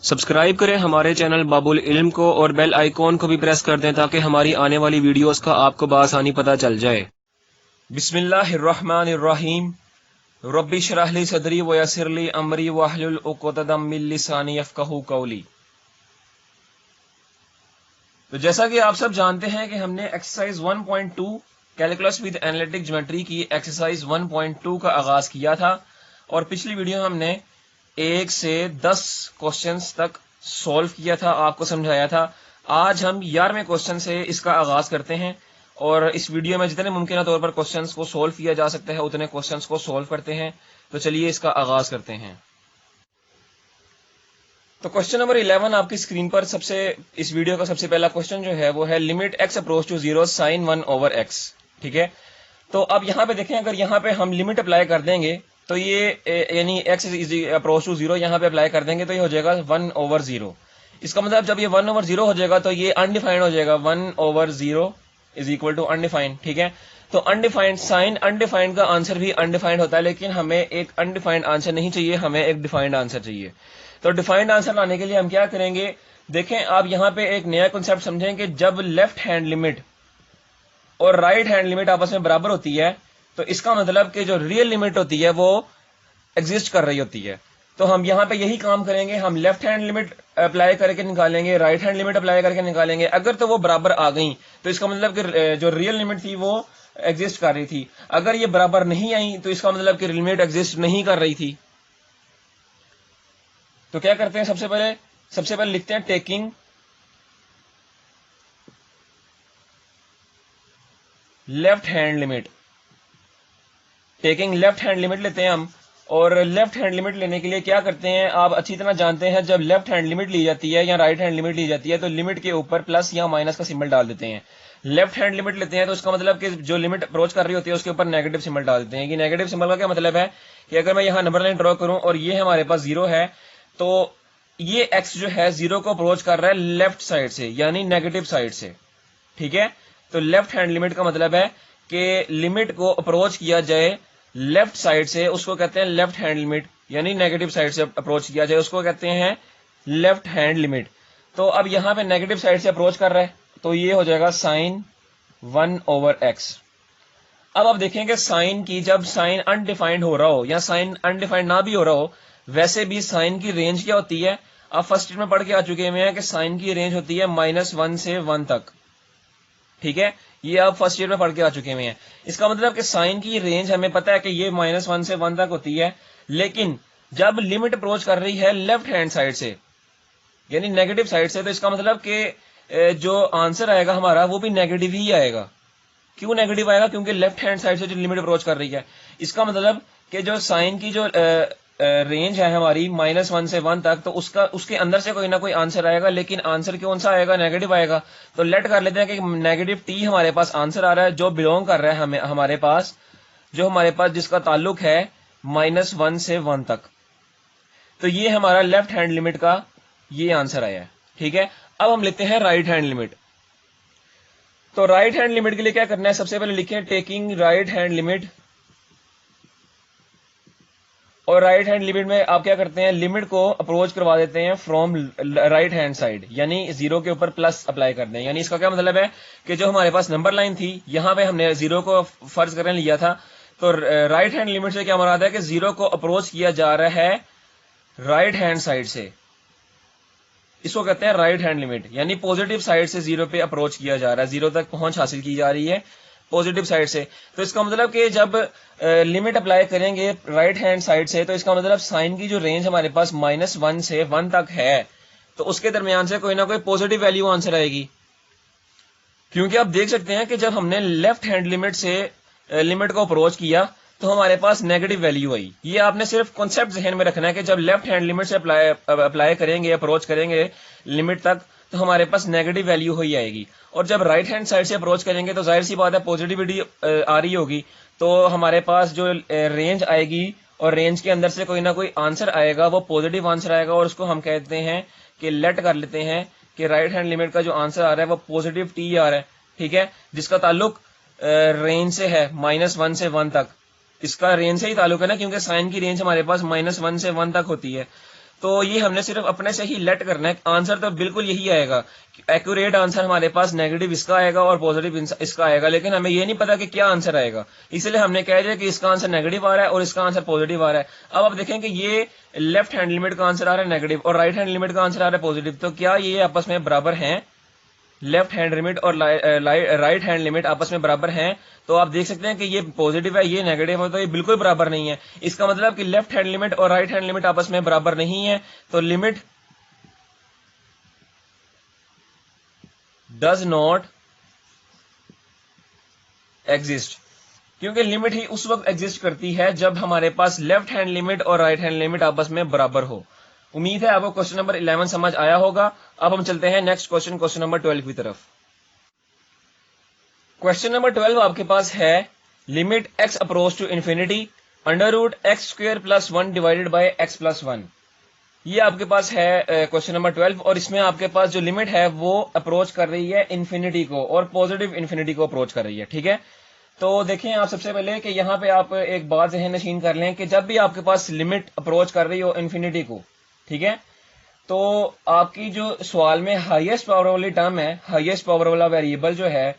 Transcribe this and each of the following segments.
Subscribe करें हमारे channel बाबुल इल्म को और बेल आइकॉन को भी प्रेस कर दें ताकि हमारी आने वाली वीडियोस का आपको बआसानी पता चल जाए। बिस्मिल्लाहिर्रहमानिर्रहीम। रब्बि इश्रह ली सदरी व यस्सिर ली अमरी वहलुल उक़दतम मिन लिसानी यफ़क़हू क़ौली। तो जैसा कि आप सब जानते हैं कि हमने exercise 1.2 calculus with analytic geometry की एक्सरसाइज 1.2 का आगाज किया था और पिछली वीडियो में हमने 1 से 10 क्वेश्चंस तक सॉल्व किया था, आपको समझाया था। आज हम 11वें क्वेश्चन से इसका आगाज करते हैं और इस वीडियो में जितने मुमकिन तौर पर क्वेश्चंस को सॉल्व किया जा सकता है उतने क्वेश्चंस को सॉल्व करते हैं। तो चलिए इसका आगाज करते हैं। तो क्वेश्चन नंबर 11 आपकी स्क्रीन पर इस वीडियो का सबसे पहला क्वेश्चन जो है वो है limit x approach to 0 sin 1 over x। ठीक है, तो अब यहाँ पे देखें, अगर यहाँ पे हम लिमिट अप्लाई कर देंगे तो ये यानी x इज अप्रोच टू 0 यहाँ पे अप्लाई कर देंगे तो ये हो जाएगा 1 over 0। इसका मतलब जब ये 1 over 0 हो जाएगा तो ये अनडिफाइंड हो जाएगा, 1 over 0 is equal to undefined. ठीक है, तो अनडिफाइंड साइन अनडिफाइंड का आंसर भी अनडिफाइंड होता है, लेकिन हमें एक अनडिफाइंड आंसर नहीं चाहिए, हमें एक डिफाइंड आंसर चाहिए। तो डिफाइंड आंसर लाने के लिए हम क्या करेंगे, देखें आप यहाँ पे एक नया कॉन्सेप्ट समझें कि जब लेफ्ट हैंड लिमिट और राइट हैंड लिमिट आपस में बराबर होती है तो इसका मतलब कि जो रियल लिमिट होती है वो एग्जिस्ट कर रही होती है। तो हम यहाँ पे यही काम करेंगे, हम लेफ्ट हैंड लिमिट अप्लाई करके निकालेंगे, राइट हैंड लिमिट अप्लाई करके निकालेंगे। अगर तो वो बराबर आ गई तो इसका मतलब कि जो रियल लिमिट थी वो एग्जिस्ट कर रही थी। अगर ये बराबर नहीं आई तो इसका मतलब कि लिमिट एग्जिस्ट नहीं कर रही थी। तो क्या करते हैं, सबसे पहले लिखते हैं taking left hand limit. Taking left hand limit लेते हैं हम, और लेफ्ट हैंड लिमिट लेने के लिए क्या करते हैं आप अच्छी तरह जानते हैं, जब लेफ्ट हैंड लिमिट ली जाती है या राइट हैंड लिमिट ली जाती है तो लिमिट के ऊपर प्लस या माइनस का सिंबल डाल देते हैं। लेफ्ट हैंड लिमिट लेते हैं तो उसका मतलब कि जो लिमिट अप्रोच कर रही होती है उसके ऊपर नेगेटिव सिंबल डाल देते हैं। कि नेगेटिव सिंबल का क्या मतलब है कि अगर मैं यहाँ नंबर लाइन ड्रॉ करूं और ये हमारे पास 0 है तो ये x जो है 0 को अप्रोच कर रहा है लेफ्ट साइड से यानी नेगेटिव साइड से। ठीक है, तो लेफ्ट हैंड लिमिट का मतलब है कि लिमिट को अप्रोच किया जाए लेफ्ट साइड से, उसको कहते हैं लेफ्ट हैंड लिमिट, यानी नेगेटिव साइड से अप्रोच किया जाए उसको कहते हैं लेफ्ट हैंड लिमिट। तो अब यहां पे नेगेटिव साइड से अप्रोच कर रहा है तो ये हो जाएगा sin 1 over x। अब आप देखें कि साइन की, जब साइन अनडिफाइंड हो रहा हो या साइन अनडिफाइंड ना भी हो रहा हो, वैसे भी साइन की रेंज क्या होती है, आप फर्स्ट ईयर में पढ़ के आ चुके हैं कि साइन की रेंज होती है -1 से 1 तक। ठीक है, ये आप फर्स्ट ईयर में पढ़ के आ चुके हैं। इसका मतलब कि साइन की रेंज हमें पता है कि ये -1 से 1 तक होती है, लेकिन जब लिमिट अप्रोच कर रही है लेफ्ट हैंड साइड से यानी नेगेटिव साइड से, तो इसका मतलब कि जो आंसर आएगा हमारा वो भी नेगेटिव ही आएगा। क्यों नेगेटिव आएगा, क्योंकि लेफ्ट हैंड साइड से जो लिमिट अप्रोच कर रही है। इसका मतलब कि जो साइन की जो रेंज है हमारी -1 से 1 तक, तो उसके अंदर से कोई ना कोई आंसर आएगा, लेकिन आंसर कौन सा आएगा, नेगेटिव आएगा। तो लेट कर लेते हैं कि नेगेटिव t हमारे पास आंसर आ रहा है जो बिलोंग कर रहा है हमारे पास जिसका ताल्लुक है -1 से 1 तक। तो ये हमारा लेफ्ट हैंड लिमिट का ये आंसर आया है। ठीक है, अब हम लेते हैं राइट हैंड लिमिट। तो राइट हैंड लिमिट के लिए क्या करना है, सबसे पहले लिखें टेकिंग राइट हैंड लिमिट, और राइट हैंड लिमिट में आप क्या करते हैं, लिमिट को अप्रोच करवा देते हैं फ्रॉम राइट हैंड साइड, यानी 0 के ऊपर प्लस अप्लाई कर दें। यानी इसका क्या मतलब है कि जो हमारे पास नंबर लाइन थी यहां पे हमने 0 को फर्ज करने लिया था, तो राइट हैंड लिमिट से क्या मुराद है कि 0 को अप्रोच किया जा रहा है राइट हैंड साइड से, इसको कहते हैं राइट हैंड लिमिट, यानी पॉजिटिव साइड से 0 पे अप्रोच किया जा रहा है, 0 तक पहुंच हासिल की जा रही है पॉजिटिव साइड से। तो इसका मतलब कि जब लिमिट अप्लाई करेंगे राइट हैंड साइड से तो इसका मतलब साइन की जो रेंज हमारे पास -1 से 1 तक है तो उसके दरमियान से कोई ना कोई पॉजिटिव वैल्यू आंसर आएगी। क्योंकि आप देख सकते हैं कि जब हमने लेफ्ट हैंड लिमिट से लिमिट को अप्रोच किया तो हमारे पास नेगेटिव वैल्यू आई। ये आपने सिर्फ कॉन्सेप्ट जहन में रखना है कि जब लेफ्ट हैंड लिमिट से अप्लाई करेंगे, अप्रोच करेंगे लिमिट तक, तो हमारे पास नेगेटिव वैल्यू ही आएगी, और जब राइट हैंड साइड से अप्रोच करेंगे तो जाहिर सी बात है पॉजिटिविटी आ रही होगी, तो हमारे पास जो रेंज आएगी और रेंज के अंदर से कोई ना कोई आंसर आएगा, वो पॉजिटिव आंसर आएगा, और उसको हम कहते हैं कि लेट कर लेते हैं कि राइट हैंड लिमिट का जो आंसर आ रहा है वो पॉजिटिव t आ रहा है। ठीक है, जिसका ताल्लुक रेंज से है -1 से 1 तक, इसका रेंज से ही ताल्लुक है ना, क्योंकि साइन की रेंज हमारे पास -1 से 1 तक होती है। तो ये हमने सिर्फ अपने से ही लेट करना है, आंसर तो बिल्कुल यही आएगा, एक्यूरेट आंसर हमारे पास नेगेटिव इसका आएगा और पॉजिटिव इसका आएगा, लेकिन हमें ये नहीं पता कि क्या आंसर आएगा, इसलिए हमने कह दिया कि इसका आंसर नेगेटिव आ रहा है और इसका आंसर पॉजिटिव आ रहा है। अब आप देखें कि ये लेफ्ट हैंड लिमिट का आंसर आ रहा है नेगेटिव और राइट हैंड लिमिट का आंसर आ रहा है पॉजिटिव, तो क्या ये आपस में बराबर हैं? लेफ्ट हैंड लिमिट और राइट हैंड लिमिट आपस में बराबर हैं? तो आप देख सकते हैं कि ये पॉजिटिव है, ये नेगेटिव है, तो ये बिल्कुल बराबर नहीं है। इसका मतलब कि लेफ्ट हैंड लिमिट और राइट हैंड लिमिट आपस में बराबर नहीं है, तो लिमिट डज नॉट एग्जिस्ट, क्योंकि लिमिट ही उस वक्त एग्जिस्ट करती है जब हमारे पास लेफ्ट हैंड लिमिट और राइट हैंड लिमिट आपस में बराबर हो। उम्मीद है आपको क्वेश्चन नंबर 11 समझ आया होगा। अब हम चलते हैं नेक्स्ट क्वेश्चन, क्वेश्चन नंबर 12 की तरफ। क्वेश्चन नंबर 12 आपके पास है limit x approach to infinity under root x square plus 1 divided by x plus 1। ये आपके पास है क्वेश्चन नंबर 12 और इसमें आपके पास जो लिमिट है वो अप्रोच कर रही है इंफिनिटी को और पॉजिटिव इंफिनिटी को अप्रोच कर रही है। ठीक है, तो देखें आप सबसे पहले कि यहाँ पे आप एक बात ज़हन नशीन कर लें कि जब भी आपके पास लिमिट अप्रोच कर रही हो इंफिनिटी को, ठीक है, तो आपकी जो सवाल में हाईएस्ट पावर वाली टर्म है, हाईएस्ट पावर वाला वेरिएबल जो है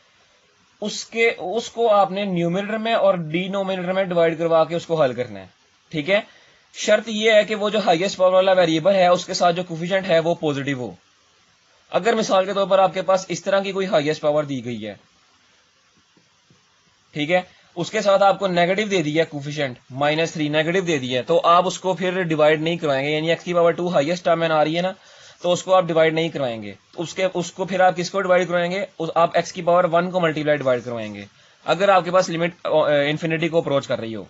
उसको आपने न्यूमरेटर में और डिनोमिनेटर में डिवाइड करवा के उसको हल करना है। ठीक है, शर्त यह है कि वो जो हाईएस्ट पावर वाला वेरिएबल है उसके साथ जो कोफिशिएंट है वो पॉजिटिव हो। अगर मिसाल के तौर पर आपके पास इस तरह की कोई हाईएस्ट पावर दी गई है, ठीक है, उसके साथ आपको नेगेटिव दे दिया कोफिशिएंट -3 नेगेटिव दे दिया है, तो आप उसको फिर डिवाइड नहीं करवाएंगे, यानी x की पावर 2 हाईएस्ट टर्म में आ रही है ना, तो उसको आप डिवाइड नहीं करवाएंगे, उसको फिर आप किसको डिवाइड करवाएंगे? आप x की पावर 1 को मल्टीप्लाई डिवाइड करवाएंगे अगर आपके पास लिमिट इंफिनिटी को अप्रोच कर रही हो।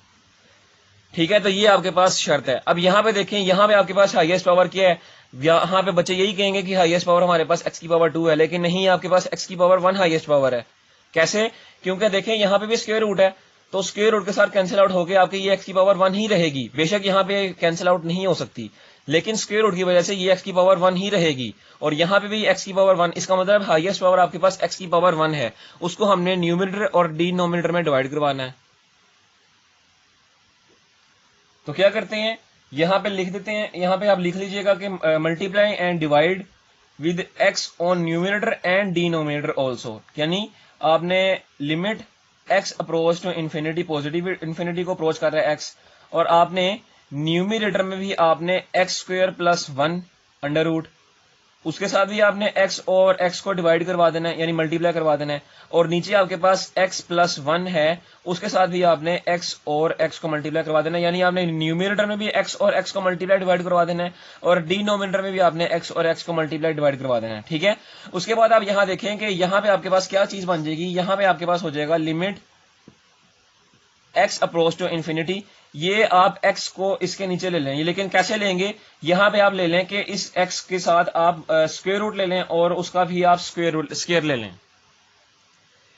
ठीक है, तो ये आपके पास शर्त है। अब यहाँ पे देखें, यहाँ पे आपके पास हाईएस्ट पावर क्या है? यहाँ पे बच्चे यही कहेंगे कि हाईएस्ट पावर हमारे पास x की पावर 2 है, लेकिन नहीं, आपके पास x की पावर 1 हाईएस्ट पावर है। कैसे? क्योंकि देखें यहाँ पे भी स्क्वायर रूट है, तो स्क्वायर रूट के साथ कैंसिल आउट होकर आपकी ये x की पावर 1 ही रहेगी। बेशक यहाँ पे कैंसिल आउट नहीं हो सकती, लेकिन स्क्वायर रूट की वजह से ये x की पावर 1 ही रहेगी, और यहाँ पे भी x की पावर 1, इसका मतलब हाईएस्ट पावर आपके पास x की पावर 1 है, उसको हमने न्यूमरेटर और डिनोमिनेटर में डिवाइड करवाना है। तो क्या करते हैं, यहाँ पे लिख देते हैं, यहाँ पे आप लिख लीजिएगा कि multiply and divide with x on numerator and denominator also, यानी आपने limit x approach to infinity, positive infinity को अप्रोच कर रहा है x, और आपने न्यूमरेटर में भी आपने x square plus 1 under root, उसके साथ भी आपने x और x को डिवाइड करवा देना है, यानी मल्टीप्लाई करवा देना है, और नीचे आपके पास x प्लस 1 है, उसके साथ भी आपने x और x को मल्टीप्लाई करवा देना है, यानी आपने न्यूमरेटर में भी x और x को मल्टीप्लाई डिवाइड करवा देना है, और डिनोमिनेटर में भी आपने x और x को मल्टीप्लाई डिवाइड करवा देना है। ठीक है, उसके बाद आप यहाँ देखें कि यहाँ पे आपके पास क्या चीज बन जाएगी, यहाँ पे आपके पास हो जाएगा limit x approach to infinity. ये आप x को इसके नीचे ले लें, लेकिन कैसे लेंगे, यहाँ पे आप ले लें कि इस x के साथ आप स्क्वायर रूट ले लें और उसका भी आप स्क्वायर ले लें,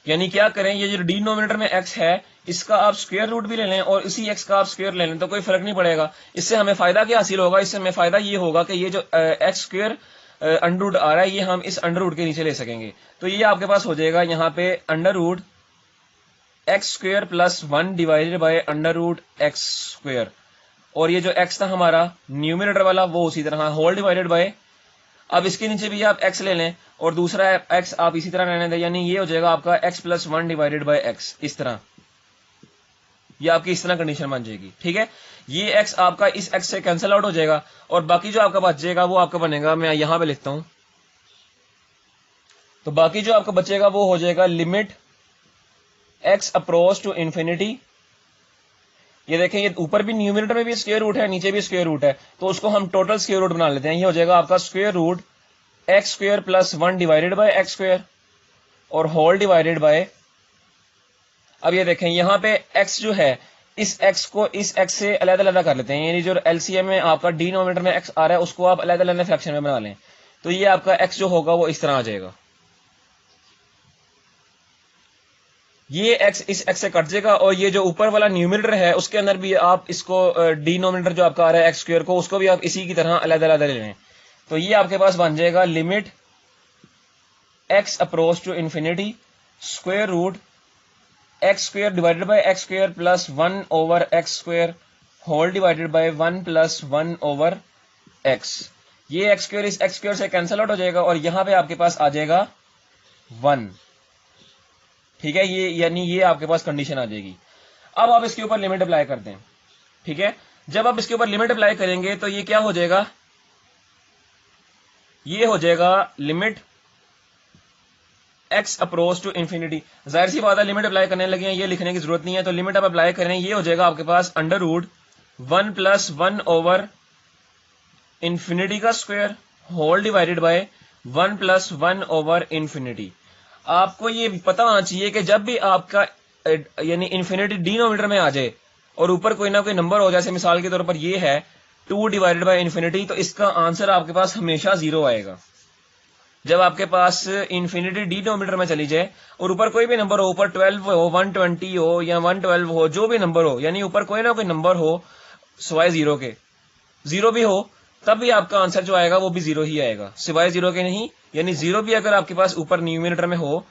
यानी क्या करें, ये जो डिनोमिनेटर में x है इसका आप स्क्वायर रूट भी ले लें और इसी x का आप स्क्वायर ले लें, तो कोई फर्क नहीं पड़ेगा। इससे हमें फायदा क्या हासिल होगा, इससे हमें फायदा ये होगा कि ये जो x स्क्वायर अंडर रूट आ रहा है ये हम इस अंडर रूट के नीचे ले सकेंगे, तो ये आपके पास हो जाएगा यहाँ पे under root x square plus 1 divided by under root x square, और ये जो x था हमारा न्यूमरेटर वाला वो उसी तरह होल डिवाइडेड बाय, अब इसके नीचे भी आप x ले लें और दूसरा x आप इसी तरह रहने दें, यानी ये हो जाएगा आपका x plus 1 divided by x, इस तरह ये आपकी इस तरह कंडीशन बन जाएगी। ठीक है, ये x आपका इस x से कैंसिल आउट हो जाएगा और बाकी जो आपका बच जाएगा वो आपका बनेगा, मैं यहां पे लिखता हूं, तो बाकी जो आपका बचेगा वो हो जाएगा limit x approach to infinity. ये देखें, ये ऊपर भी न्यूमरेटर में भी स्क्वायर रूट है, नीचे भी स्क्वायर रूट है, तो उसको हम टोटल स्क्वायर रूट बना लेते हैं। ये हो जाएगा आपका square root x square plus 1 divided by x square और होल डिवाइडेड बाय, अब ये देखें यहाँ पे x जो है इस x को इस x से अलग अलग कर लेते हैं, यानी जो एलसीएम में आपका डिनोमिनेटर में x आ रहा है उसको आप अलग अलग फ्रैक्शन में बना लें, तो ये आपका x जो होगा वो इस तरह आ जाएगा, ये x इस x से कट जाएगा, और ये जो ऊपर वाला न्यूमरेटर है उसके अंदर भी आप इसको डिनोमिनेटर जो आपका आ रहा है x स्क्वायर को, उसको भी आप इसी की तरह अलग अलग ले लें, तो ये आपके पास बन जाएगा limit x approach to infinity square root x square divided by x square plus 1 over x square whole divided by 1 plus 1 over x, ये एक्स स्क्वायर इस एक्स स्क्वायर से कैंसिल आउट हो जाएगा और यहां पे आपके पास आ जाएगा 1। ठीक है, ये यानी ये आपके पास कंडीशन आ जाएगी। अब आप इसके ऊपर लिमिट अप्लाई करते हैं। ठीक है, जब आप इसके ऊपर लिमिट अप्लाई करेंगे तो ये क्या हो जाएगा, ये हो जाएगा limit x approach to infinity. जाहिर सी बात है लिमिट अप्लाई करने लगे हैं, ये लिखने की जरूरत नहीं है, तो लिमिट आप अप्लाई करें, ये हो जाएगा आपके पास अंडर रूट 1 + 1 ओवर इंफिनिटी का square whole divided by 1 + 1 over infinity. आपको ये पता होना चाहिए कि जब भी आपका यानी इंफिनिटी डिनोमिनेटर में आ जाए और ऊपर कोई ना कोई नंबर हो, जैसे मिसाल के तौर पर ये है 2 डिवाइडेड बाय इंफिनिटी, तो इसका आंसर आपके पास हमेशा 0 आएगा। जब आपके पास इंफिनिटी डिनोमिनेटर में चली जाए और ऊपर कोई भी नंबर हो, ऊपर 12 हो, 120 हो या 112 हो, जो भी नंबर हो, यानी ऊपर कोई ना कोई नंबर हो सिवाय 0 के, 0 भी हो तब भी आपका आंसर जो आएगा वो भी 0 ही आएगा, सिवाय 0 के नहीं। यानी 0 भी अगर आपके पास ऊपर न्यूमिनेटर में हो,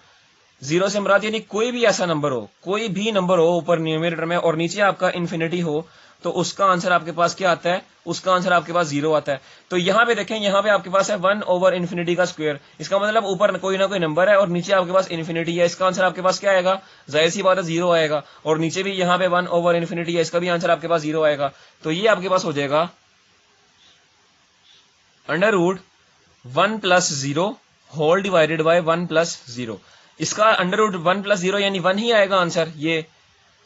0 से मुराद यानी कोई भी ऐसा नंबर हो, कोई भी नंबर हो ऊपर न्यूमिनेटर में और नीचे आपका इंफिनिटी हो, तो उसका आंसर आपके पास क्या आता है, उसका आंसर आपके पास 0 आता है। तो यहां पे देखें, यहां पे आपके पास है 1 ओवर इंफिनिटी का स्क्वायर, इसका मतलब ऊपर कोई ना कोई नंबर है और नीचे आपके पास इंफिनिटी है, इसका आंसर आपके पास क्या आएगा, जाहिर सी बात है 0 आएगा। और नीचे भी यहां पे 1 ओवर इंफिनिटी है, इसका भी आंसर आपके पास 0 आएगा। तो ये आपके पास हो जाएगा under root 1 + 0 whole divided by 1 + 0। इसका अंडर रूट 1 + 0 यानी 1 ही आएगा आंसर ये।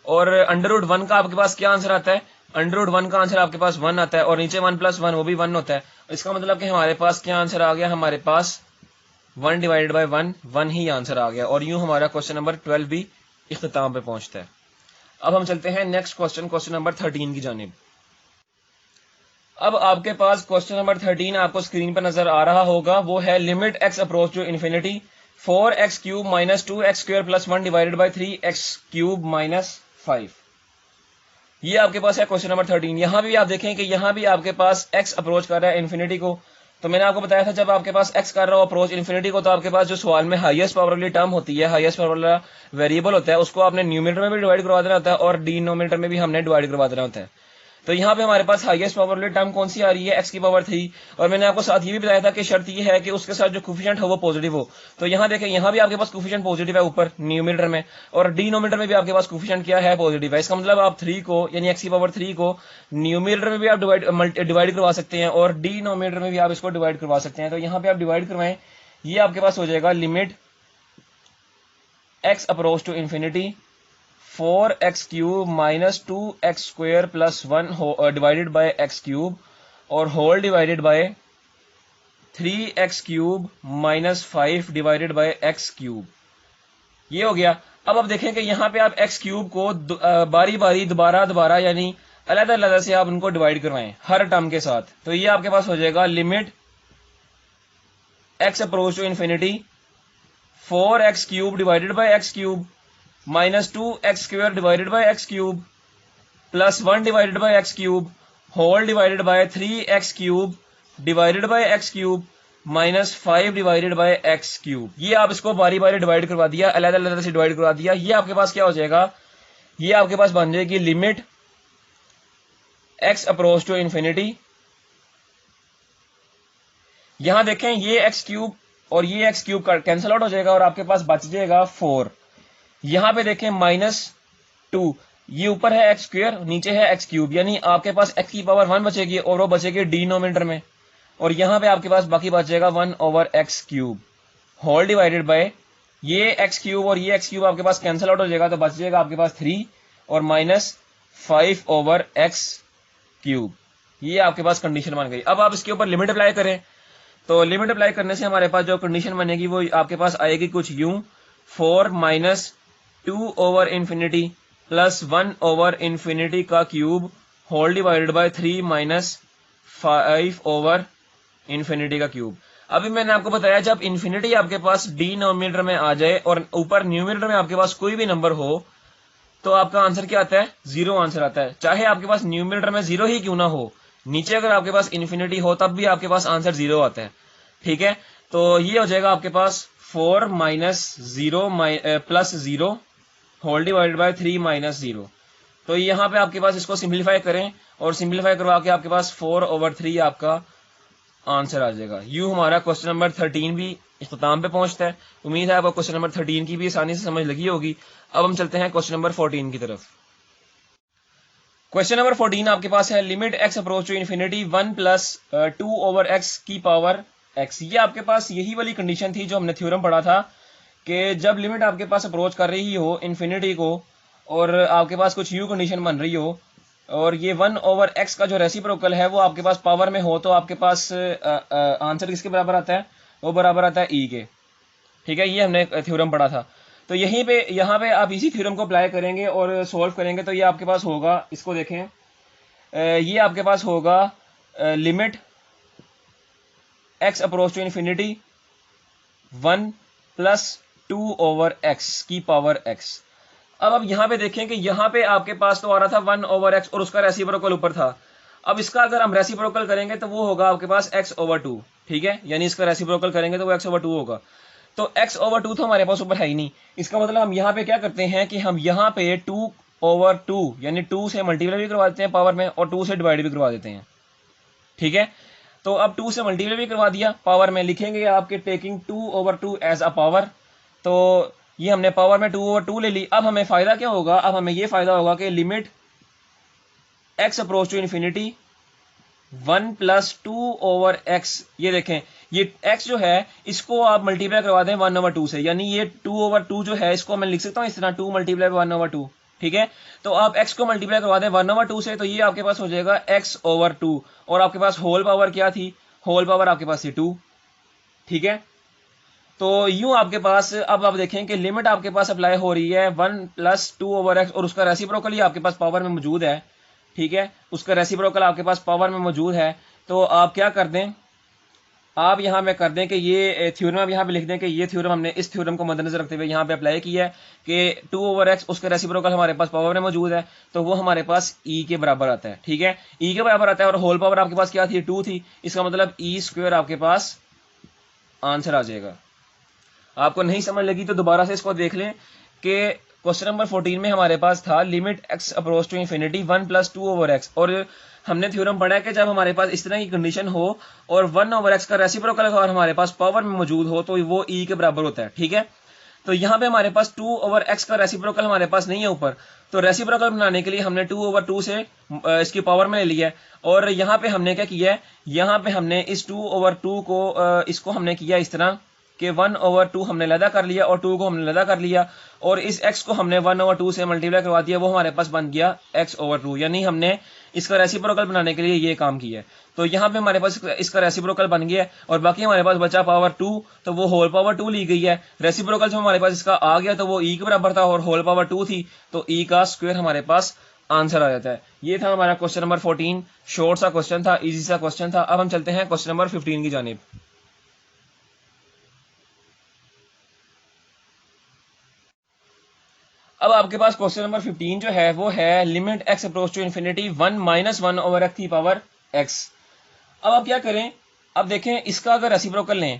और अंडर रूट 1 का आपके पास क्या आंसर आता है, अंडर रूट 1 का आंसर आपके पास 1 आता है और नीचे 1 + 1 वो भी 1 होता है। इसका मतलब कि हमारे पास क्या आंसर आ गया, हमारे पास 1 डिवाइडेड बाय 1 1 ही आंसर आ गया। और यूं हमारा क्वेश्चन नंबर 12 भी इख्तिताम पे पहुंचता है। अब हम चलते हैं नेक्स्ट क्वेश्चन, क्वेश्चन नंबर 13 की जानिब। अब आपके पास क्वेश्चन नंबर 13 आपको स्क्रीन पर नजर आ रहा होगा, वो है limit x approach to infinity 4x³ - 2x² + 1 divided by 3x³ - 5। ये आपके पास है क्वेश्चन नंबर 13। यहां भी आप देखें कि यहां भी आपके पास x अप्रोच कर रहा है इंफिनिटी को। तो मैंने आपको बताया था जब आपके पास x कर रहा हो अप्रोच इंफिनिटी को, तो आपके पास जो सवाल में हाईएस्ट पावर वाली टर्म होती है, हाईएस्ट पावर वाला वेरिएबल होता है, उसको आपने न्यूमिनेटर में भी डिवाइड करवा देना होता है और डिनोमिनेटर में भी हमने डिवाइड करवा देना होता है। तो यहाँ पे हमारे पास हाईएस्ट पावर वाली टर्म कौन सी आ रही है, x⁻3। और मैंने आपको साथ ये भी बताया था कि शर्त ये है कि उसके साथ जो कोफिशिएंट हो वो पॉजिटिव हो। तो यहाँ देखें, यहाँ भी आपके पास कोफिशिएंट पॉजिटिव है ऊपर न्यूमिनेटर में, और डिनोमिनेटर में भी आपके पास कोफिशिएंट क्या है, पॉजिटिव है। इसका मतलब आप 3 को यानी x⁻3 को न्यूमिनेटर में भी आप डिवाइड करवा सकते हैं और डिनोमिनेटर में भी आप इसको डिवाइड करवा सकते हैं। तो यहाँ पे आप डिवाइड करवाएं, ये आपके पास हो जाएगा limit x approach to infinity 4x³ - 2x² + 1 divided by x³ और whole divided by 3x³ - 5 divided by x³। ये हो गया। अब देखें कि यहाँ पे आप x³ को बारी बारी दोबारा यानी अलग-अलग से आप उनको डिवाइड करवाएं हर टर्म के साथ। तो ये आपके पास हो जाएगा limit x approach to infinity 4x³ divided by x³ - 2x² divided by x³ + 1 divided by x³ whole divided by 3x³ divided by x³ - 5 divided by x³। ये आप इसको बारी बारी डिवाइड करवा दिया, अलग-अलग से डिवाइड करवा दिया। ये आपके पास क्या हो जाएगा, ये आपके पास बन जाएगी limit x approach to infinity. यहां देखें, ये x³ और ये x³ कैंसिल आउट हो जाएगा और आपके पास बच जाएगा 4। यहां पे देखें -2, ये ऊपर है x², नीचे है x³, यानी आपके पास x⁻1 बचेगी और वो बचेगी डिनोमिनेटर में। और यहां पे आपके पास बाकी बच जाएगा 1 over x³ whole divided bye ये x³ और ये x³ आपके पास कैंसिल आउट हो जाएगा, तो बच जाएगा आपके पास 3 और -5 ओवर x³। ये आपके पास कंडीशन बन गई। अब आप इसके ऊपर लिमिट अप्लाई करें, तो लिमिट अप्लाई करने से हमारे पास जो कंडीशन बनेगी वो आपके पास आएगी कुछ यूं, 4 - 2 ओवर इंफिनिटी + 1 ओवर इंफिनिटी का cube whole divided by 3 - 5 over infinity का क्यूब। अभी मैंने आपको बताया जब इंफिनिटी आपके पास डिनोमिनेटर में आ जाए और ऊपर न्यूमिनेटर में आपके पास कोई भी नंबर हो, तो आपका आंसर क्या आता है, 0 आंसर आता है। चाहे आपके पास न्यूमिनेटर में 0 ही क्यों ना हो, नीचे अगर आपके पास इंफिनिटी हो तब भी आपके पास आंसर 0 आता है। ठीक है, तो ये हो जाएगा आपके पास 4 - 0 + 0 होल डिवाइडेड बाय 3 - 0। तो यहाँ पे आपके पास इसको सिंप्लीफाई करें और सिंप्लीफाई करवा के आपके पास 4 ओवर 3 आपका आंसर आ जाएगा। यूं हमारा क्वेश्चन नंबर 13 भी इख्तिताम पे पहुंचता है। उम्मीद है आपको क्वेश्चन नंबर 13 की भी आसानी से समझ लगी होगी। अब हम चलते हैं क्वेश्चन नंबर 14 की तरफ। क्वेश्चन नंबर 14 आपके पास है limit x approach to infinity 1 plus 2 over x की पावर एक्स। ये आपके पास यही वाली कंडीशन थी जो हमने थ्योरम पढ़ा था कि जब लिमिट आपके पास अप्रोच कर रही हो इन्फिनिटी को और आपके पास कुछ यू कंडीशन बन रही हो और ये 1 ओवर एक्स का जो रेसिप्रोकल है वो आपके पास पावर में हो तो आपके पास आंसर किसके बराबर आता है? वो बराबर आता है ई के। ठीक है, ये हमने थ्योरम पढ़ा था। तो यहीं पे यहाँ पे आप इसी थ्योरम को अप्लाई करेंगे और सॉल्व करेंगे तो ये आपके पास होगा, इसको देखें, ये आपके पास होगा limit x approach to infinity 1 plus 2 over x की पावर एक्स। अब यहाँ पे देखें कि यहाँ पे आपके पास तो आ रहा था 1 ओवर एक्स और उसका रेसिप्रोकल ऊपर था। अब इसका अगर हम रेसिप्रोकल करेंगे तो वो होगा आपके पास x ओवर 2। ठीक है, यानी इसका रेसिप्रोकल करेंगे तो वो x ओवर 2 होगा। तो x ओवर 2 तो हमारे पास ऊपर है ही नहीं। इसका मतलब हम यहाँ पे क्या करते हैं कि हम यहाँ पे 2 ओवर 2 यानी 2 से मल्टीप्लाई भी करवा देते हैं पावर में और 2 से डिवाइड भी करवा देते हैं। ठीक है, तो अब 2 से मल्टीप्लाई भी करवा दिया, पावर में लिखेंगे आपके taking 2 over 2 as a power. तो ये हमने पावर में 2 ओवर 2 ले ली। अब हमें फायदा क्या होगा? अब हमें ये फायदा होगा कि limit x approach to infinity 1 plus 2 over x, ये देखें ये x जो है इसको आप मल्टीप्लाई करवा दें 1 ओवर 2 से, यानी ये 2 ओवर 2 जो है इसको मैं लिख सकता हूँ इस तरह 2 मल्टीप्लाई 1 ओवर 2। ठीक है, तो आप x को मल्टीप्लाई करवा दें 1 ओवर 2 से तो ये आपके पास हो जाएगा x ओवर 2 और आपके पास होल पावर क्या थी? होल पावर आपके पास थी 2। ठीक है, तो यूं आपके पास अब आप देखें कि लिमिट आपके पास अप्लाई हो रही है 1 प्लस 2 ओवर एक्स और उसका रेसिप्रोकल ही आपके पास पावर में मौजूद है। ठीक है, उसका रेसिप्रोकल आपके पास पावर में मौजूद है। तो आप क्या कर दें, आप यहाँ पे कर दें कि ये थ्योरम आप यहाँ पे लिख दें कि ये थ्योरम हमने इस थ्योरम को मद्देनजर रखते हुए यहाँ पे अप्लाई किया है कि 2 ओवर एक्स उसका रेसिप्रोकल हमारे पास पावर में मौजूद है तो वो हमारे पास ई के बराबर आता है। ठीक है, ई के बराबर आता है और होल पावर आपके पास क्या थी? 2 थी। इसका मतलब ई स्क्वायर आपके पास आंसर आ जाएगा। आपको नहीं समझ लगी तो दोबारा से इसको देख लें कि क्वेश्चन नंबर 14 में हमारे पास था limit x approach to infinity 1 plus 2 over x और हमने थ्योरम पढ़ा है कि जब हमारे पास इस तरह की कंडीशन हो और 1 ओवर एक्स का रेसिप्रोकल और हमारे पास पावर में मौजूद हो तो वो ई के बराबर होता है। ठीक है, तो यहाँ पे हमारे पास 2 ओवर एक्स का रेसिप्रोकल हमारे पास नहीं है ऊपर, तो रेसिप्रोकल बनाने के लिए हमने 2 ओवर 2 से इसकी पावर में ले लिया है और यहाँ पे हमने क्या किया है, यहाँ पे हमने इस 2 ओवर 2 को इसको हमने किया इस तरह कि 1 ओवर 2 हमने लदा कर लिया और 2 को हमने लदा कर लिया और इस x को हमने 1 ओवर 2 से मल्टीप्लाई करवा दिया, वो हमारे पास बन गया x ओवर 2, यानी हमने इसका रेसिप्रोकल बनाने के लिए ये काम किया है। तो यहाँ पे हमारे पास इसका रेसिप्रोकल बन गया है और बाकी हमारे पास बचा पावर 2, तो वो होल पावर 2 ली गई है। रेसिप्रोकल जो हमारे पास इसका आ गया तो वो e के बराबर था और होल पावर 2 थी तो e का स्क्वायर हमारे पास आंसर आ जाता है। ये था हमारा क्वेश्चन नंबर 14। शॉर्ट सा क्वेश्चन था, इजी सा क्वेश्चन था। अब हम चलते हैं क्वेश्चन नंबर 15 की जानिब। अब आपके पास क्वेश्चन नंबर 15 जो है वो है limit x approach to infinity 1 minus 1 over x की पावर एक्स। अब आप क्या करें, अब देखें इसका अगर रेसिप्रोकल लें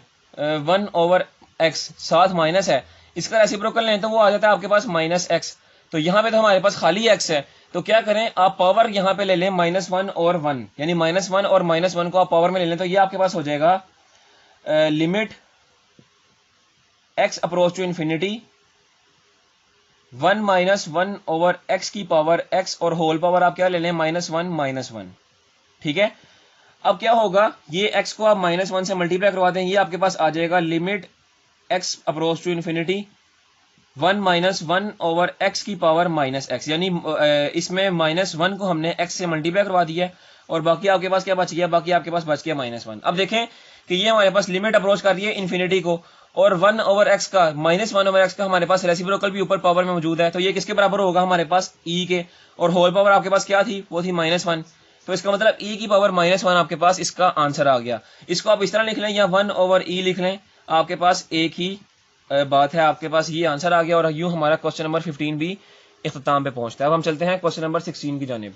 1 ओवर एक्स साथ माइनस है, इसका रेसिप्रोकल लें तो वो आ जाता है आपके पास माइनस एक्स। तो यहाँ पे तो हमारे पास खाली एक्स है, तो क्या करें आप पावर यहाँ पे ले लें -1 और 1, यानी -1 और -1 को आप पावर में ले लें तो ये आपके पास हो जाएगा limit x approach to infinity 1 minus 1 over x की पावर एक्स और होल पावर आप क्या ले लें -1 ठीक है, अब क्या होगा, ये x को आप -1 से मल्टीप्लाई करवा दें, ये आपके पास आ जाएगा limit x approach to infinity 1 minus 1 over x की पावर -x, यानी इसमें -1 को हमने x से मल्टीप्लाई करवा दिया और बाकी आपके पास क्या बच गया, बाकी आपके पास बच गया -1। अब देखें कि ये हमारे पास लिमिट अप्रोच कर रही है इन्फिनिटी को और 1 ओवर एक्स का -1 ओवर एक्स का हमारे पास रेसिप्रोकल भी ऊपर पावर में मौजूद है, तो ये किसके बराबर होगा हमारे पास e के, और होल पावर आपके पास क्या थी, वो थी -1, तो इसका मतलब e की पावर -1 आपके पास इसका आंसर आ गया। इसको आप इस तरह लिख लें या 1 ओवर e लिख लें, आपके पास एक ही बात है, आपके पास ये आंसर आ गया और यूं हमारा क्वेश्चन नंबर 15 भी इख्तिताम पे पहुंचता है। अब हम चलते हैं क्वेश्चन नंबर 16 की जानिब।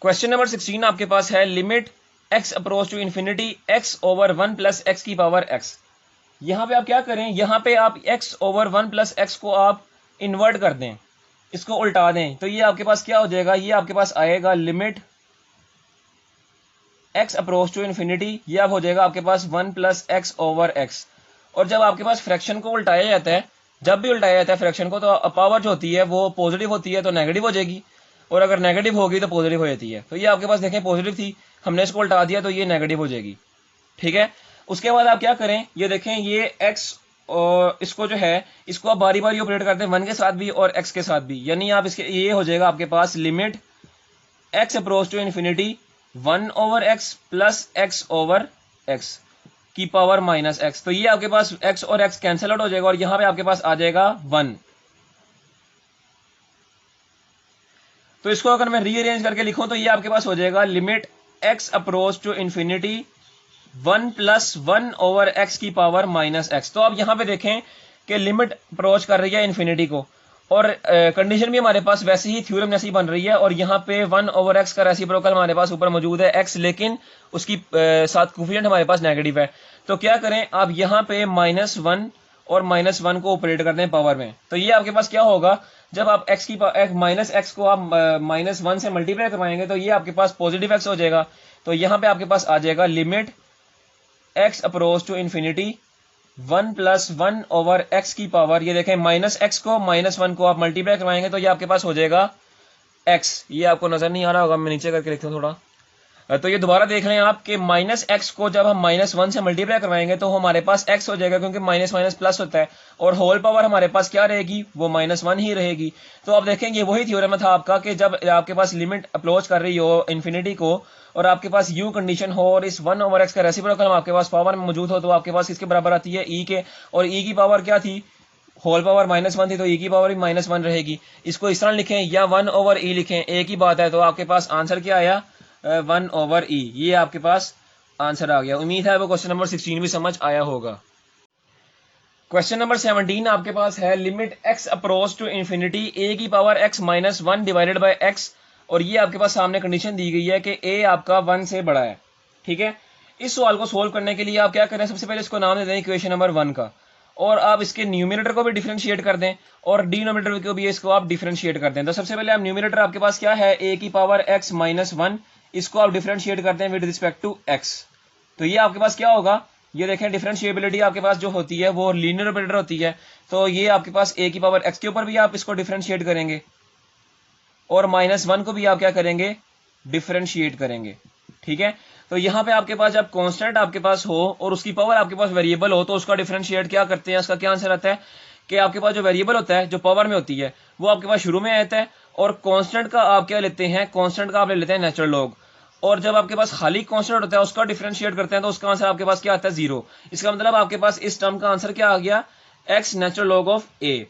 क्वेश्चन नंबर 16 आपके पास है limit x approach to infinity x over 1 plus x की पावर x। यहाँ पे आप क्या करें, यहाँ पे आप x ओवर 1 प्लस एक्स को आप इन्वर्ट कर दें, इसको उल्टा दें, तो ये आपके पास क्या हो जाएगा, ये आपके पास आएगा limit x approach to infinity, ये अब हो जाएगा आपके पास 1 प्लस एक्स ओवर एक्स। और जब आपके पास फ्रैक्शन को उल्टाया जाता है, जब भी उल्टाया जाता है फ्रैक्शन को, तो पावर जो होती है वो पॉजिटिव होती है तो नेगेटिव हो जाएगी, और अगर नेगेटिव होगी तो पॉजिटिव हो जाती है। तो ये आपके पास देखें पॉजिटिव थी, हमने इसको उल्टा दिया तो ये नेगेटिव हो जाएगी। ठीक है, उसके बाद आप क्या करें, ये देखें ये एक्स और इसको जो है इसको आप बारी बारी ऑपरेट करते हैं 1 के साथ भी और एक्स के साथ भी, यानी आप इसके ये हो जाएगा आपके पास limit x approach to infinity 1 over x plus x over x की पावर माइनस एक्स। तो ये आपके पास एक्स और एक्स कैंसिल आउट हो जाएगा और यहां पे आपके पास आ जाएगा 1। तो इसको अगर मैं रीअरेंज करके लिखूं तो ये आपके पास हो जाएगा limit x approach to infinity 1 plus 1 over x की पावर माइनस एक्स। तो अब यहां पे देखें कि लिमिट अप्रोच कर रही है इन्फिनिटी को, और कंडीशन भी हमारे पास वैसे ही थ्योरम जैसी बन रही है, और यहाँ पे 1 ओवर एक्स का रेसिप्रोकल हमारे पास ऊपर मौजूद है एक्स, लेकिन उसकी साथ कोफिशिएंट हमारे पास नेगेटिव है। तो क्या करें, आप यहाँ पे -1 और -1 को ऑपरेट करते हैं पावर में। तो ये आपके पास क्या होगा, जब आप एक्स की माइनस एक्स को आप -1 से मल्टीप्लाई करवाएंगे तो ये आपके पास पॉजिटिव एक्स हो जाएगा। तो यहाँ पे आपके पास आ जाएगा limit x approach to infinity 1 plus 1 over x की पावर, ये देखें माइनस एक्स को -1 को आप मल्टीप्लाई करवाएंगे तो ये आपके पास हो जाएगा एक्स। ये आपको नजर नहीं आ रहा होगा, मैं नीचे करके लिखता हूँ थोड़ा। तो ये दोबारा देख लें आप कि माइनस एक्स को जब हम -1 से मल्टीप्लाई करवाएंगे तो हमारे पास एक्स हो जाएगा, क्योंकि माइनस माइनस प्लस होता है, और होल पावर हमारे पास क्या रहेगी, वो -1 ही रहेगी। तो आप देखेंगे वही थ्योरम था आपका कि जब आपके पास लिमिट अप्रोच कर रही हो इन्फिनिटी को और आपके पास यू कंडीशन हो और इस 1 ओवर एक्स का रेसिप्रोकल आपके पास पावर में मौजूद हो, तो आपके पास किसके बराबर आती है, ई के, और ई की पावर क्या थी, होल पावर -1 थी, तो ई की पावर भी -1 रहेगी। इसको इस तरह लिखें या 1 ओवर ई लिखें, एक ही बात है। तो आपके पास आंसर क्या आया, 1 ओवर ई, ये आपके पास आंसर आ गया। उम्मीद है वो क्वेश्चन नंबर 16 भी समझ आया होगा। क्वेश्चन नंबर 17 आपके पास है limit x approach to infinity a की power x -1 divided by x, और ये आपके पास सामने कंडीशन दी गई है कि ए आपका 1 से बड़ा है। ठीक है, इस सवाल को सोल्व करने के लिए आप क्या करें, सबसे पहले इसको नाम दे दें इक्वेशन नंबर 1 का, और आप इसके न्यूमिनेटर को भी डिफरेंशिएट कर दें और डिनोमिनेटर को भी इसको आप डिफरेंशिएट कर दें। तो सबसे पहले आप न्यूमिनेटर आपके पास क्या है, ए की पावर एक्स -1, इसको आप डिफरेंशिएट करते हैं विद रिस्पेक्ट टू एक्स। तो ये आपके पास क्या होगा, ये देखें डिफरेंशिएबिलिटी आपके पास जो होती है वो लीनियर ऑपरेटर होती है। तो ये आपके पास ए की पावर एक्स के ऊपर भी आप इसको डिफरेंशिएट करेंगे और -1 को भी आप क्या करेंगे, डिफरेंशिएट करेंगे। ठीक है, तो यहाँ पे आपके पास जब कांस्टेंट आपके पास हो और उसकी पावर आपके पास वेरिएबल हो तो उसका डिफरेंशिएट क्या करते हैं, उसका क्या आंसर आता है कि आपके पास जो वेरिएबल होता है जो पावर में होती है वो आपके पास शुरू में आता है, और कांस्टेंट का आप क्या लेते हैं, कांस्टेंट का आप ले लेते हैं नेचुरल लॉग, और जब आपके पास खाली कांस्टेंट होता है उसका डिफरेंशिएट करते हैं तो उसका आंसर आपके पास क्या आता है, 0। इसका मतलब आपके पास इस टर्म का आंसर क्या आ गया, एक्स नेचुरल लॉग ऑफ ए।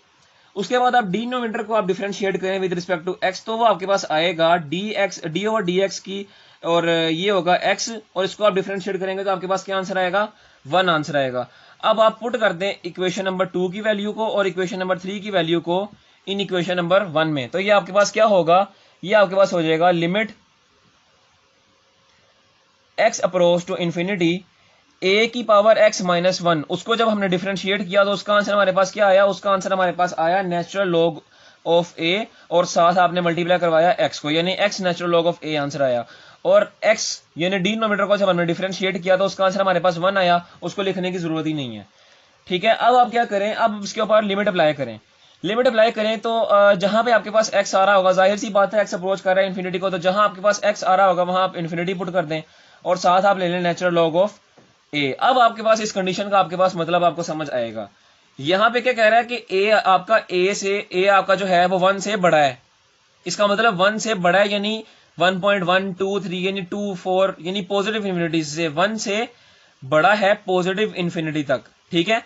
उसके बाद आप डिनोमिनेटर को आप डिफरेंशिएट करें विद रिस्पेक्ट टू एक्स, तो वो आपके पास आएगा डी ओवर डी एक्स की, और ये होगा एक्स, और इसको आप डिफरेंशिएट करेंगे तो आपके पास क्या आंसर आएगा, 1 आंसर आएगा। अब आप पुट कर दें इक्वेशन नंबर 2 की वैल्यू को और इक्वेशन नंबर 3 की वैल्यू को इन इक्वेशन नंबर 1 में, तो ये आपके पास क्या होगा, ये आपके पास हो जाएगा limit x approach to infinity a की पावर एक्स -1, उसको जब हमने डिफरेंशिएट किया तो उसका आंसर हमारे पास क्या आया, उसका आंसर हमारे पास आया नेचुरल लॉग ऑफ ए, और साथ आपने मल्टीप्लाई करवाया एक्स को, यानी x natural log of A answer आया। और एक्स यानी डिनोमिनेटर को जब हमने डिफरेंशिएट किया तो उसका आंसर हमारे पास 1 आया, उसको लिखने की जरूरत ही नहीं है। ठीक है, अब आप क्या करें, अब इसके ऊपर लिमिट अप्लाई करें। लिमिट अप्लाई करें तो जहां पे आपके पास एक्स आ रहा होगा, जाहिर सी बात है एक्स अप्रोच कर रहा है इन्फिनिटी को, तो जहां आपके पास एक्स आ रहा होगा वहां आप इन्फिनिटी पुट कर दें और साथ आप ले लें नेचुरल लॉग ऑफ ए। अब आपके पास इस कंडीशन का आपके पास मतलब आपको समझ आएगा। यहां पे क्या कह रहा है कि ए आपका जो है वो 1 से बड़ा है, इसका मतलब 1 से बड़ा है, यानी 1.123 यानी 24 यानी पॉजिटिव इन्फिनिटी से 1 से बड़ा है पॉजिटिव इन्फिनिटी तक। ठीक है,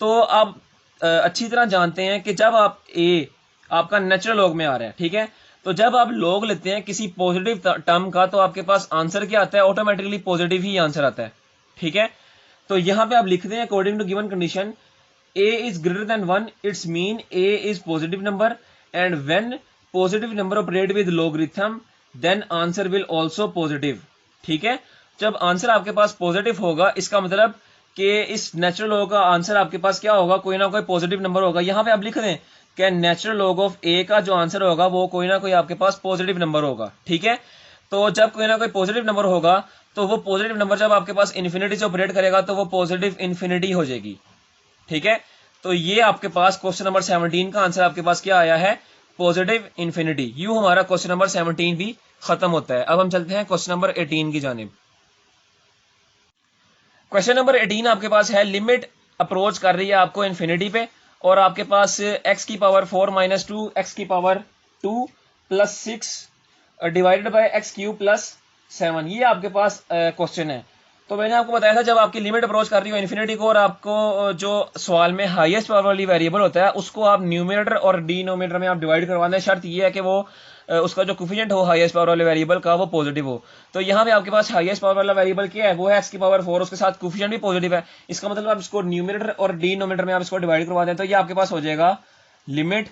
तो आप अच्छी तरह जानते हैं कि जब आप ए आपका नेचुरल लॉग में आ रहा है, ठीक है, तो जब आप लॉग लेते हैं किसी पॉजिटिव टर्म का तो आपके पास आंसर क्या आता है, ऑटोमेटिकली पॉजिटिव ही आंसर आता है। ठीक है, तो यहां पे आप लिख दें according to given condition a is greater than 1, its mean a is positive number, and when positive number operate with logarithm then answer will also positive। ठीक है, जब आंसर आपके पास पॉजिटिव होगा इसका मतलब कि इस नेचुरल लॉग का आंसर आपके पास क्या होगा, कोई ना कोई पॉजिटिव नंबर होगा। यहां पे आप लिख दें कि नेचुरल लॉग ऑफ ए का जो आंसर होगा वो कोई ना कोई आपके पास पॉजिटिव नंबर होगा। ठीक है, तो जब कोई ना कोई पॉजिटिव नंबर होगा तो वो पॉजिटिव नंबर जब आपके पास इन्फिनिटी से ऑपरेट करेगा तो वो पॉजिटिव इन्फिनिटी हो जाएगी। ठीक है, तो ये आपके पास क्वेश्चन नंबर 17 का आंसर आपके पास क्या आया है, पॉजिटिव इन्फिनिटी। यूं हमारा क्वेश्चन नंबर 17 भी खत्म होता है। अब हम चलते हैं क्वेश्चन नंबर 18 की जानिब। क्वेश्चन नंबर 18 आपके पास है, लिमिट अप्रोच कर रही है आपको इन्फिनिटी पे और आपके पास x की पावर 4 माइनस 2 x की power 2 plus 6 divided by x cube plus 7, ये आपके पास क्वेश्चन है। तो मैंने आपको बताया था जब आपकी लिमिट अप्रोच कर रही हो इन्फिनिटी को और आपको जो सवाल में हाईएस्ट पावर वाली वेरिएबल होता है उसको आप न्यूमरेटर और डिनोमिनेटर में आप डिवाइड करवा दें। शर्त ये है कि वो उसका जो कोफिशिएंट हो हाईएस्ट पावर वाले वेरिएबल का वो पॉजिटिव हो। तो यहाँ पे आपके पास हाईएस्ट पावर वाला वेरिएबल क्या है, वो है एक्स की पावर 4, उसके साथ कोफिशिएंट भी पॉजिटिव है। इसका मतलब आप इसको न्यूमरेटर और डिनोमिनेटर में आप इसको डिवाइड करवा दें तो ये आपके पास हो जाएगा limit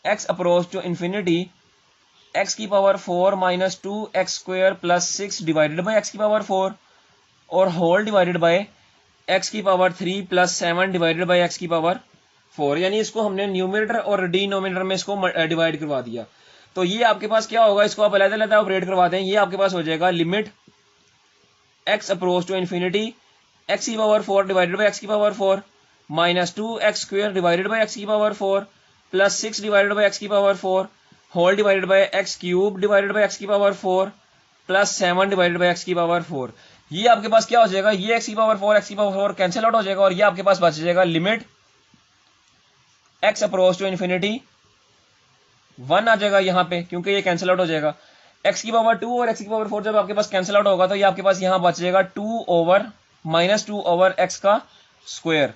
x approach to infinity x की power 4 minus 2 x square plus 6 divided by x की पावर 4 और होल डिवाइडेड बाय एक्स की power 3 plus 7 divided by x की पावर 4। यानी इसको हमने न्यूमरेटर और डिनोमिनेटर में इसको डिवाइड करवा दिया। तो ये आपके पास क्या होगा, इसको आप अलग-अलग ऑपरेट करवा दें, ये आपके पास हो जाएगा limit x approach to infinity x की पावर 4 डिवाइडेड बाय एक्स की power 4 minus 2 x square divided by x की power 4 plus 6 divided by x की power 4 whole divided by x cube divided by x की power 4 plus 7 divided by x की power 4। ये आपके पास क्या हो जाएगा, ये एक्स की पावर 4 एक्स की पावर 4 कैंसिल आउट हो जाएगा और ये आपके पास बच जाएगा limit x approach to infinity 1 आ जाएगा यहाँ पे क्योंकि ये कैंसिल आउट हो जाएगा। एक्स की पावर 2 और एक्स की पावर 4 जब आपके पास कैंसिल आउट होगा तो ये आपके पास यहाँ बच जाएगा 2 ओवर माइनस 2 ओवर एक्स का स्क्वायर।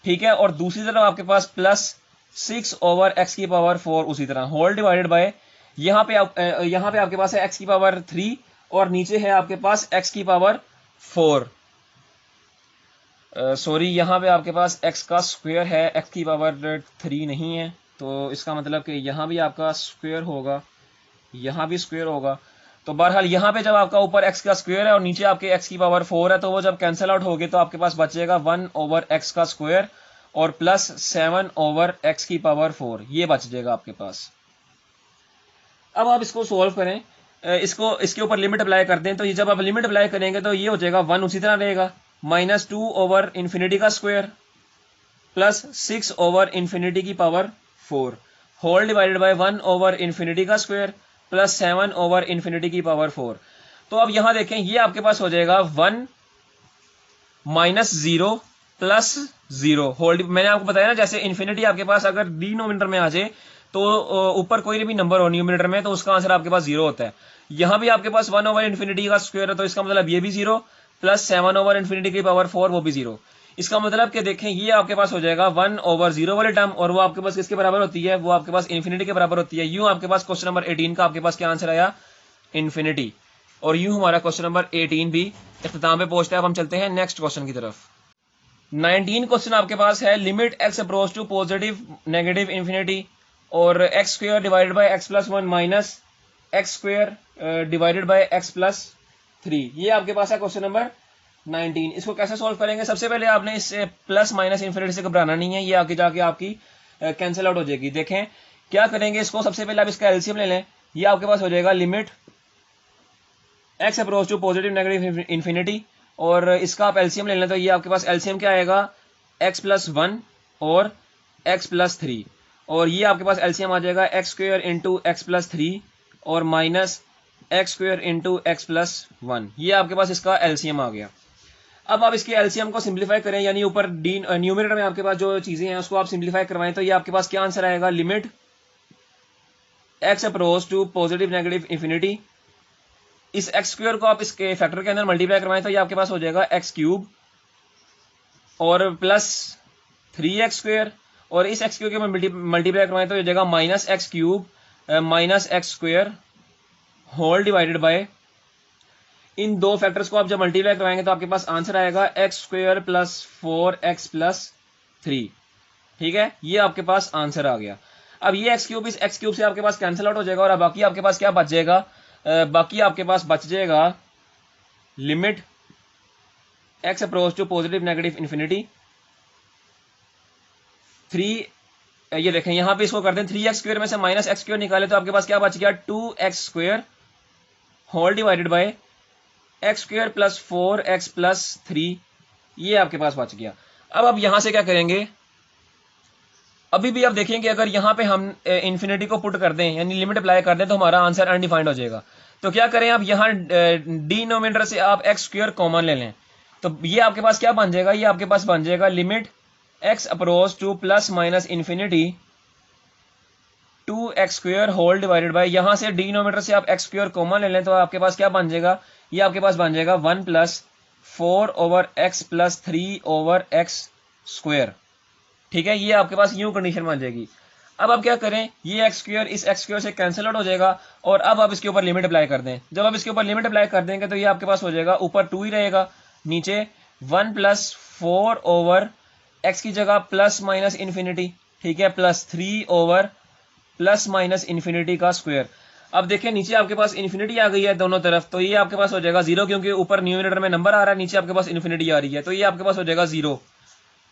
ठीक है, और दूसरी तरफ आपके पास प्लस 6 ओवर एक्स की पावर 4 उसी तरह होल डिवाइडेड बाय यहाँ पे आपके पास है एक्स की पावर 3 और नीचे है आपके पास एक्स की पावर 4 सॉरी यहाँ पे आपके पास एक्स का स्क्वायर है, एक्स की पावर 3 नहीं है, तो इसका मतलब कि यहाँ भी आपका स्क्वायर होगा, यहाँ भी स्क्वायर होगा। तो बहरहाल यहाँ पे जब आपका ऊपर एक्स का स्क्वायर है और नीचे आपके एक्स की पावर 4 है तो वो जब कैंसिल आउट होगी तो आपके पास बचेगा 1 ओवर एक्स का स्क्वायर और प्लस 7 ओवर एक्स की पावर 4, ये बच जाएगा आपके पास। अब आप इसको सोल्व करें, इसके ऊपर लिमिट अप्लाई कर दें, तो ये जब आप लिमिट अप्लाई करेंगे तो ये हो जाएगा 1 उसी तरह रहेगा माइनस 2 ओवर इन्फिनिटी का स्क्वायर प्लस 6 ओवर इन्फिनिटी की power 4 whole divided by 1 over infinity का स्क्वायर प्लस 7 ओवर इन्फिनिटी की पावर 4। तो अब यहां देखें ये आपके पास हो जाएगा 1 माइनस 0 प्लस 0 होल। मैंने आपको बताया ना जैसे इन्फिनिटी आपके पास अगर डिनोमिनेटर में आ जाए तो ऊपर कोई भी नंबर हो न्यूमरेटर में तो उसका आंसर आपके पास 0 होता है। यहां भी आपके पास 1 ओवर इन्फिनिटी का स्क्वायर है तो इसका मतलब ये भी 0 प्लस 7 ओवर इन्फिनिटी की पावर 4 वो भी 0। इसका मतलब कि देखें ये आपके पास हो जाएगा 1 ओवर 0 वाले टर्म और वो आपके पास किसके बराबर होती है, वो आपके पास इन्फिनिटी के बराबर होती है। यूं आपके पास क्वेश्चन नंबर 18 का आपके पास क्या आंसर आया, इन्फिनिटी। और यूं हमारा क्वेश्चन नंबर 18 भी इख्तिताम पे पहुंचता है। अब हम चलते हैं नेक्स्ट क्वेश्चन की तरफ। 19 क्वेश्चन आपके पास है, limit x approach to positive negative infinity और x square divided by x plus 1 minus x square divided by x plus 3, ये आपके पास है क्वेश्चन नंबर 19। इसको कैसे सॉल्व करेंगे, सबसे पहले आपने इससे प्लस माइनस इन्फिनिटी से घबराना नहीं है, ये आगे जाके आपकी कैंसिल आउट हो जाएगी। देखें क्या करेंगे, इसको सबसे पहले आप इसका एलसीएम ले लें, ये आपके पास हो जाएगा limit x approach to positive negative infinity और इसका आप एलसीएम ले लें तो ये आपके पास एलसीएम क्या आएगा, एक्स प्लस 1 और एक्स प्लस 3 और ये आपके पास एलसीएम आ जाएगा x square into x plus 3 और minus x square into x plus 1, ये आपके पास इसका एलसीएम आ गया। अब आप इसके एलसीएम को सिंप्लीफाई करें, यानी ऊपर न्यूमरेटर में आपके पास जो चीजें हैं उसको आप सिंप्लीफाई करवाएं तो ये आपके पास क्या आंसर आएगा, limit x approach to positive negative infinity, इस एक्स स्क्वायर को आप इसके फैक्टर के अंदर मल्टीप्लाई करवाएं तो ये आपके पास हो जाएगा एक्स क्यूब और प्लस 3x स्क्वायर और इस एक्स क्यूब के मल्टीप्लाई करवाएं तो हो जाएगा minus x cube minus x square whole divided by, इन दो फैक्टर्स को आप जब मल्टीप्लाई करवाएंगे तो आपके पास आंसर आएगा x square plus 4x plus 3। ठीक है, ये आपके पास आंसर आ गया। अब ये एक्स क्यूब इस एक्स क्यूब से आपके पास कैंसिल आउट हो जाएगा और बाकी आपके पास क्या बच जाएगा, बाकी आपके पास बच जाएगा limit x approach to positive negative infinity 3, ये देखें यहां पे इसको कर दें 3x स्क्वायर में से माइनस एक्स स्क्वायर निकाले तो आपके पास क्या बच गया 2x square whole divided by x square plus 4x plus 3, ये आपके पास बच गया। अब आप यहां से क्या करेंगे, अभी भी आप देखेंगे अगर यहां पे हम इन्फिनिटी को पुट कर दें यानी लिमिट अप्लाई कर दें तो हमारा आंसर अनडिफाइंड हो जाएगा। तो क्या करें, आप यहां डिनोमिनेटर से आप एक्स स्क्वायर कॉमन ले लें, तो ये आपके पास क्या बन जाएगा, ये आपके पास बन जाएगा limit x approach to plus minus infinity 2x square whole divided by, यहां से डिनोमिनेटर से आप एक्स स्क्वायर कॉमन ले लें तो आपके पास क्या बन जाएगा, ये आपके पास बन जाएगा 1 plus 4 over x plus 3 over x square. ठीक है, ये आपके पास यूं कंडीशन बन जाएगी। अब आप क्या करें, ये एक्स स्क्वायर इस एक्स स्क्वायर से कैंसिल आउट हो जाएगा और अब आप इसके ऊपर लिमिट अप्लाई कर दें। जब आप इसके ऊपर लिमिट अप्लाई कर देंगे तो ये आपके पास हो जाएगा, ऊपर 2 ही रहेगा, नीचे 1 प्लस 4 ओवर एक्स की जगह प्लस माइनस इन्फिनिटी, ठीक है, plus 3 over plus minus infinity का स्क्वायर। अब देखिए नीचे आपके पास इन्फिनिटी आ गई है दोनों तरफ, तो ये आपके पास हो जाएगा 0, क्योंकि ऊपर न्यूमरेटर में नंबर आ रहा है, नीचे आपके पास इन्फिनिटी आ रही है, तो ये आपके पास हो जाएगा 0।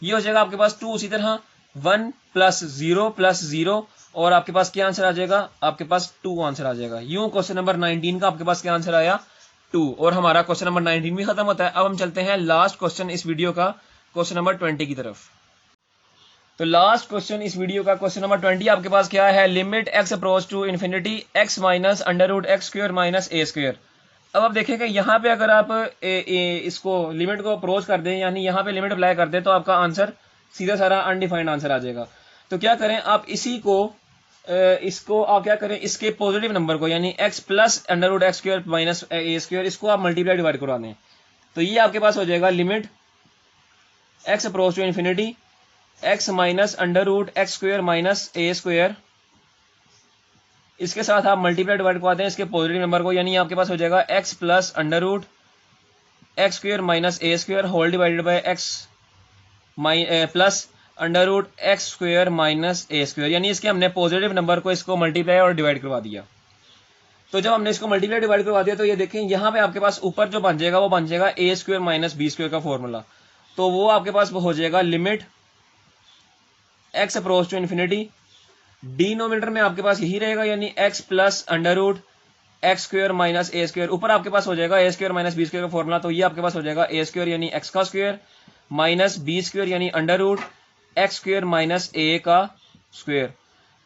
ये हो जाएगा आपके पास 2, उसी तरह 1 प्लस 0 प्लस 0 और आपके पास क्या आंसर आ जाएगा, आपके पास 2 आंसर आ जाएगा। यूं क्वेश्चन नंबर 19 का आपके पास क्या आंसर आया, 2, और हमारा क्वेश्चन नंबर 19 भी खत्म होता है। अब हम चलते हैं लास्ट क्वेश्चन इस वीडियो का, क्वेश्चन नंबर 20 की तरफ। तो लास्ट क्वेश्चन इस वीडियो का क्वेश्चन नंबर 20 आपके पास क्या है, limit x approach to infinity x minus under root x square minus a square. अब आप देखेंगे यहाँ पे अगर आप इसको लिमिट को अप्रोच कर दें यानी यहाँ पे लिमिट अप्लाई कर दें तो आपका आंसर सीधा सारा अनडिफाइंड आंसर आ जाएगा। तो क्या करें, आप इसी को इसको आप क्या करें, इसके पॉजिटिव नंबर को यानी x plus under root x square minus a square, इसको आप मल्टीप्लाई डिवाइड करवा दें, तो ये आपके पास हो जाएगा limit x approach to infinity x minus under root x square minus a square, इसके साथ आप मल्टीप्लाई डिवाइड करवा दें इसके पॉजिटिव नंबर को, यानी आपके पास हो जाएगा x plus under root x square minus a square whole divided by x plus under root x square minus a square, यानी इसके हमने पॉजिटिव नंबर को इसको मल्टीप्लाई और डिवाइड करवा दिया। तो जब हमने इसको मल्टीप्लाई डिवाइड करवा दिया तो ये देखें यहाँ पे आपके पास ऊपर जो बन जाएगा वो बन जाएगा a square minus b square का फॉर्मूला, तो वो आपके पास हो जाएगा limit x approach to infinity, denominator में आपके पास यही रहेगा यानी x plus under root x square minus a square, ऊपर आपके पास हो जाएगा a square minus b square का फॉर्मूला, तो ये आपके पास हो जाएगा ए स्क्वायर यानी एक्स का स्क्वायर माइनस बी स्क्वायर यानी under root x square minus ए का स्क्वायर।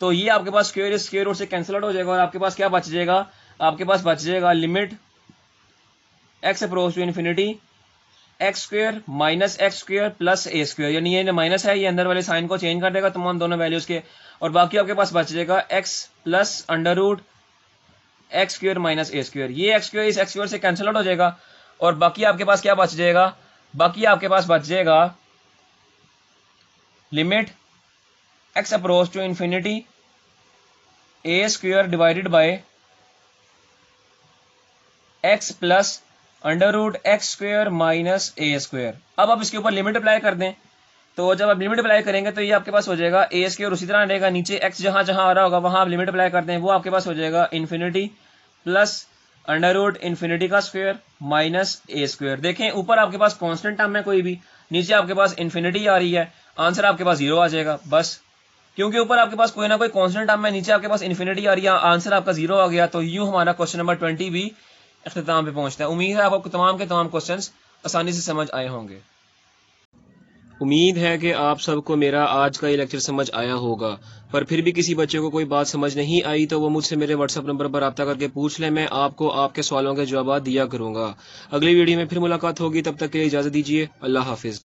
तो ये आपके पास स्क्वायर इस स्क्वायर रूट से कैंसिल आउट हो जाएगा और आपके पास क्या बच जाएगा, आपके पास बच जाएगा limit x approach to infinity x square minus x square plus a square, यानी ये माइनस है, ये अंदर वाले साइन को चेंज कर देगा तमाम दोनों वैल्यूज के, और बाकी आपके पास बच जाएगा x plus under root x square minus a square. ये एक्स स्क्वायर इस एक्स स्क्वायर से कैंसिल आउट हो जाएगा और बाकी आपके पास क्या बच जाएगा, बाकी आपके पास बच जाएगा limit x approach to infinity a square divided by x plus under root x square minus a square. अब आप इसके ऊपर लिमिट अप्लाई कर दें, तो जब आप लिमिट अप्लाई करेंगे तो ये आपके पास हो जाएगा ए स्क्वायर उसी तरह रहेगा, नीचे एक्स जहां जहां आ रहा होगा वहां आप लिमिट अप्लाई कर दें, वो आपके पास हो जाएगा infinity plus under root infinity का स्क्वायर माइनस ए स्क्वायर। देखें ऊपर आपके पास कांस्टेंट टर्म है कोई भी, नीचे आपके पास इन्फिनिटी आ रही है, आंसर आपके पास 0 आ जाएगा बस, क्योंकि ऊपर आपके पास कोई ना कोई कांस्टेंट टर्म है, नीचे आपके पास इन्फिनिटी आ रही है, आंसर आपका 0 आ गया। तो यूं हमारा क्वेश्चन नंबर 20 भी इख्तिताम पे पहुंचता है। उम्मीद है आपको तमाम के तमाम क्वेश्चंस आसानी से समझ आए होंगे। उम्मीद है कि आप सबको मेरा आज का ये लेक्चर समझ आया होगा, पर फिर भी किसी बच्चे को कोई बात समझ नहीं आई तो वो मुझसे मेरे व्हाट्सएप नंबर पर रब्ता करके पूछ ले, मैं आपको आपके सवालों के जवाब दिया करूंगा। अगली वीडियो में फिर मुलाकात होगी, तब तक के लिए इजाजत दीजिए। अल्लाह हाफिज।